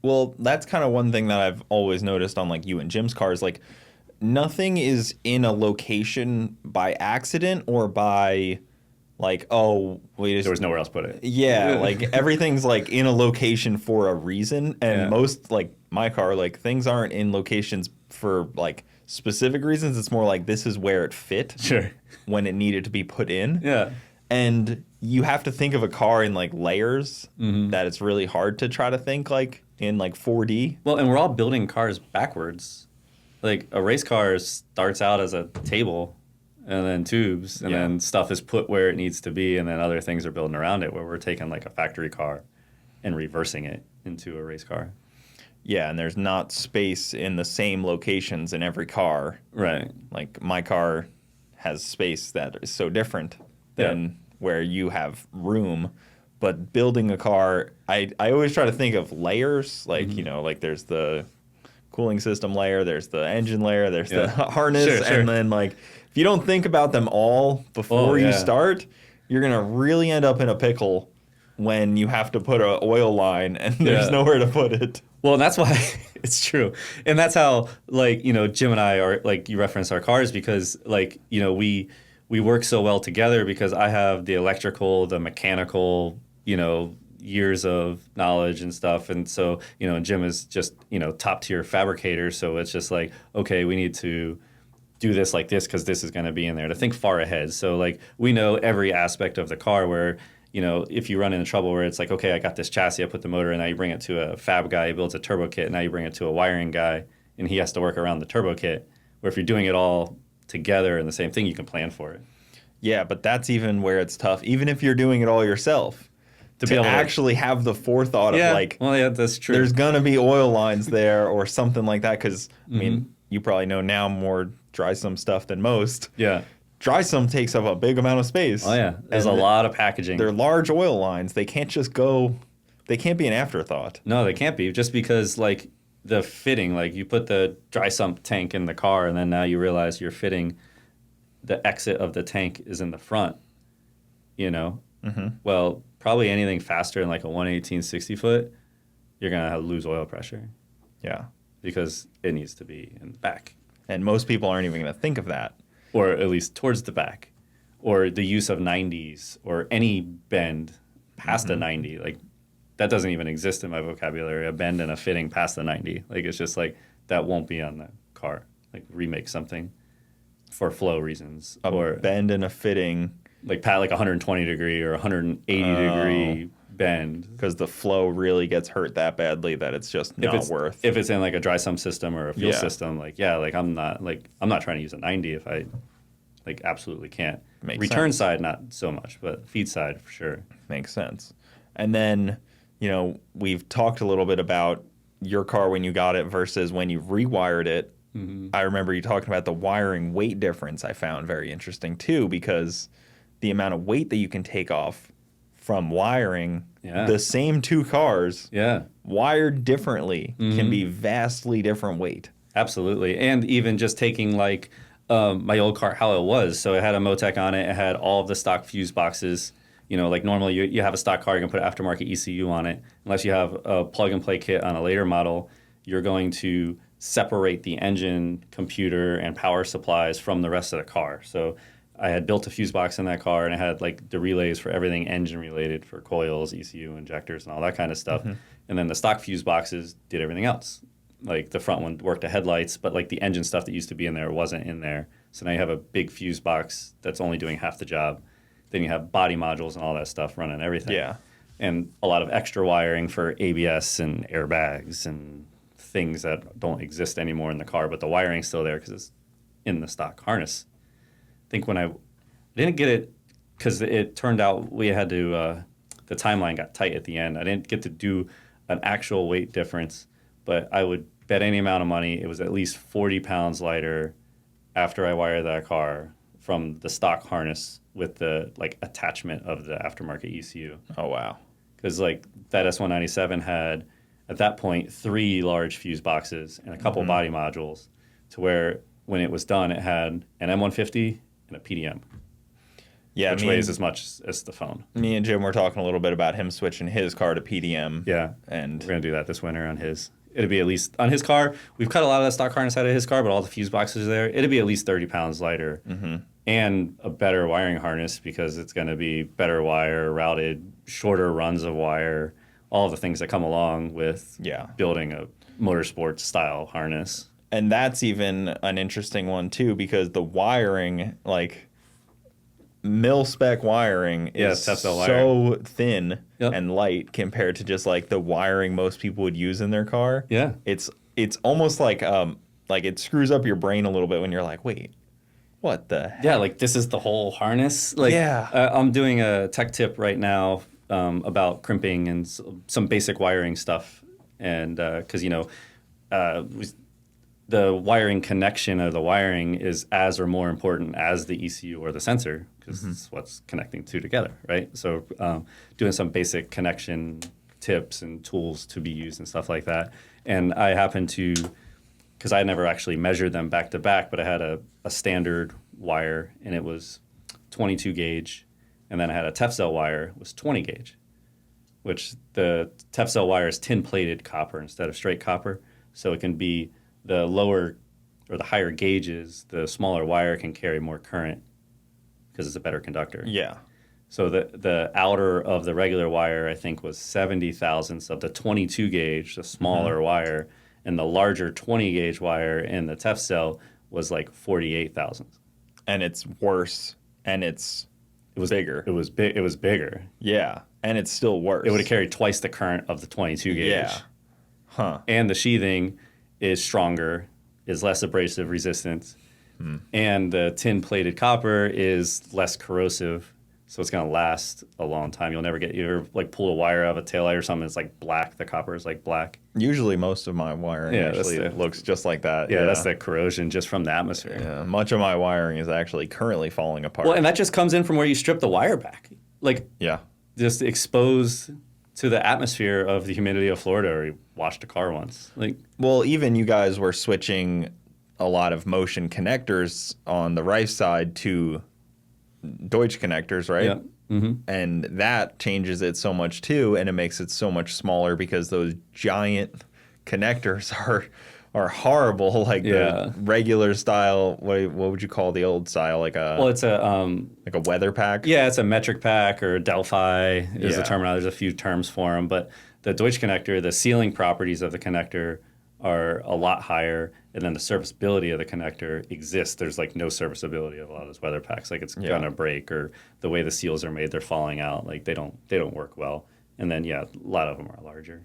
Well, that's kind of one thing that I've always noticed on like you and Jim's cars. Like, nothing is in a location by accident or by like, oh, we just... There was nowhere else to put it. Yeah, like everything's like in a location for a reason. And most, like my car, like things aren't in locations for like specific reasons. It's more like this is where it fit when it needed to be put in. Yeah. And you have to think of a car in like layers that it's really hard to try to think like in like 4D. Well, and we're all building cars backwards. Like a race car starts out as a table and then tubes and then stuff is put where it needs to be and then other things are building around it, where we're taking like a factory car and reversing it into a race car. Yeah, and there's not space in the same locations in every car. Right. Like my car has space that is so different than where you have room. But building a car, I always try to think of layers. Like, you know, like there's the cooling system layer, there's the engine layer, there's the harness. And then like if you don't think about them all before you start, you're going to really end up in a pickle when you have to put an oil line and there's nowhere to put it. Well, that's why it's true. And that's how, like, you know, Jim and I are, like, you reference our cars because, like, you know, we work so well together because I have the electrical, the mechanical, you know, years of knowledge and stuff. And so, you know, Jim is just, you know, top tier fabricator. So it's just like, okay, we need to do this like this because this is going to be in there, to think far ahead. So, like, we know every aspect of the car where, you know, if you run into trouble where it's like, okay, I got this chassis, I put the motor in, now you bring it to a fab guy, he builds a turbo kit, now you bring it to a wiring guy, and he has to work around the turbo kit. Where if you're doing it all together in the same thing, you can plan for it. Yeah, but that's even where it's tough. Even if you're doing it all yourself, to be able to actually have the forethought of like, well, yeah, that's true. There's going to be oil lines there or something like that. Because, I mean, you probably know now more dry sump stuff than most. Yeah. Dry sump takes up a big amount of space. Oh, yeah. There's a lot of packaging. They're large oil lines. They can't just go, they can't be an afterthought. No, they can't be. Just because, like, the fitting, like, you put the dry sump tank in the car, and then now you realize you're fitting the exit of the tank is in the front, you know? Well, probably anything faster than, like, a 118 60-foot, you're going to lose oil pressure. Yeah. Because it needs to be in the back. And most people aren't even going to think of that. Or at least towards the back, or the use of 90s, or any bend past a 90. Like, that doesn't even exist in my vocabulary, a bend and a fitting past the 90. Like, it's just like, that won't be on the car. Like, remake something for flow reasons. Or bend and a fitting. Like, pat like 120 degree or 180 degree bend. Because the flow really gets hurt that badly that it's just not worth. If it's in like a dry sump system or a fuel system, like, like I'm not trying to use a 90 if I like absolutely can't. Makes Return sense. side, not so much, but feed side for sure. Makes sense. And then, you know, we've talked a little bit about your car when you got it versus when you rewired it. I remember you talking about the wiring weight difference I found very interesting too, because the amount of weight that you can take off from wiring the same two cars wired differently can be vastly different weight. Absolutely. And even just taking like my old car, how it was. So it had a Motec on it. It had all of the stock fuse boxes. You know, like normally you have a stock car, you're going to put an aftermarket ECU on it. Unless you have a plug-and-play kit on a later model, you're going to separate the engine, computer, and power supplies from the rest of the car. So I had built a fuse box in that car, and I had like the relays for everything engine related, for coils, ECU, injectors, and all that kind of stuff. And then the stock fuse boxes did everything else. Like the front one worked the headlights, but like the engine stuff that used to be in there wasn't in there. So now you have a big fuse box that's only doing half the job. Then you have body modules and all that stuff running everything. Yeah. And a lot of extra wiring for ABS and airbags and things that don't exist anymore in the car, but the wiring's still there because it's in the stock harness. I think when I didn't get it, because it turned out we had to, the timeline got tight at the end. I didn't get to do an actual weight difference, but I would bet any amount of money it was at least 40 pounds lighter after I wired that car from the stock harness with the like attachment of the aftermarket ECU. Oh, wow. Because like that S197 had, at that point, 3 large fuse boxes and a couple body modules, to where when it was done, it had an M150 and a PDM. Yeah, which weighs as much as the phone. Me and Jim were talking a little bit about him switching his car to PDM. Yeah, and we're gonna do that this winter on his. It'll be at least on his car. We've cut a lot of that stock harness out of his car, but all the fuse boxes are there. It'll be at least 30 pounds lighter, and a better wiring harness because it's going to be better wire, routed, shorter runs of wire, all the things that come along with building a motorsport style harness. And that's even an interesting one too, because the wiring, like mil spec wiring, is so thin and light compared to just like the wiring most people would use in their car. Yeah, it's almost like it screws up your brain a little bit when you're like, wait, what the heck? Yeah, like this is the whole harness. Like, I'm doing a tech tip right now about crimping and some basic wiring stuff, and because the wiring connection of the wiring is as or more important as the ECU or the sensor because it's what's connecting two together, right? So doing some basic connection tips and tools to be used and stuff like that. And I happened to, because I never actually measured them back to back, but I had a standard wire and it was 22 gauge. And then I had a Tefcel wire, it was 20 gauge, which the Tefcel wire is tin plated copper instead of straight copper. So it can be the lower or the higher gauges, the smaller wire can carry more current because it's a better conductor. Yeah. So the outer of the regular wire, I think, was 70 thousandths of the 22 gauge, the smaller wire, and the larger 20 gauge wire in the Tefcel was like 48 thousandths. And it's worse, and it was bigger. It was big. It was bigger. Yeah, and it's still worse. It would have carried twice the current of the 22 gauge. Yeah. Huh. And the sheathing is stronger, is less abrasive resistance, and the tin-plated copper is less corrosive, so it's going to last a long time. You'll never get, you ever like pull a wire out of a taillight or something, it's like black, the copper is like black. Usually most of my wiring actually looks just like that. Yeah, that's the corrosion just from the atmosphere. Yeah, much of my wiring is actually currently falling apart. Well, and that just comes in from where you strip the wire back. Like, just exposed to the atmosphere of the humidity of Florida, or you washed a car once. Like, well, even you guys were switching a lot of motion connectors on the Rife side to Deutsch connectors, right? Yeah. Mm-hmm. And that changes it so much too, and it makes it so much smaller because those giant connectors are horrible. Like the regular style. What would you call the old style? Like a it's a weather pack. Yeah, it's a metric pack or Delphi is the terminology. There's a few terms for them, but the Deutsch connector, the sealing properties of the connector are a lot higher, and then the serviceability of the connector exists. There's like no serviceability of a lot of those weather packs. Like it's gonna break, or the way the seals are made, they're falling out. Like they don't work well. And then a lot of them are larger.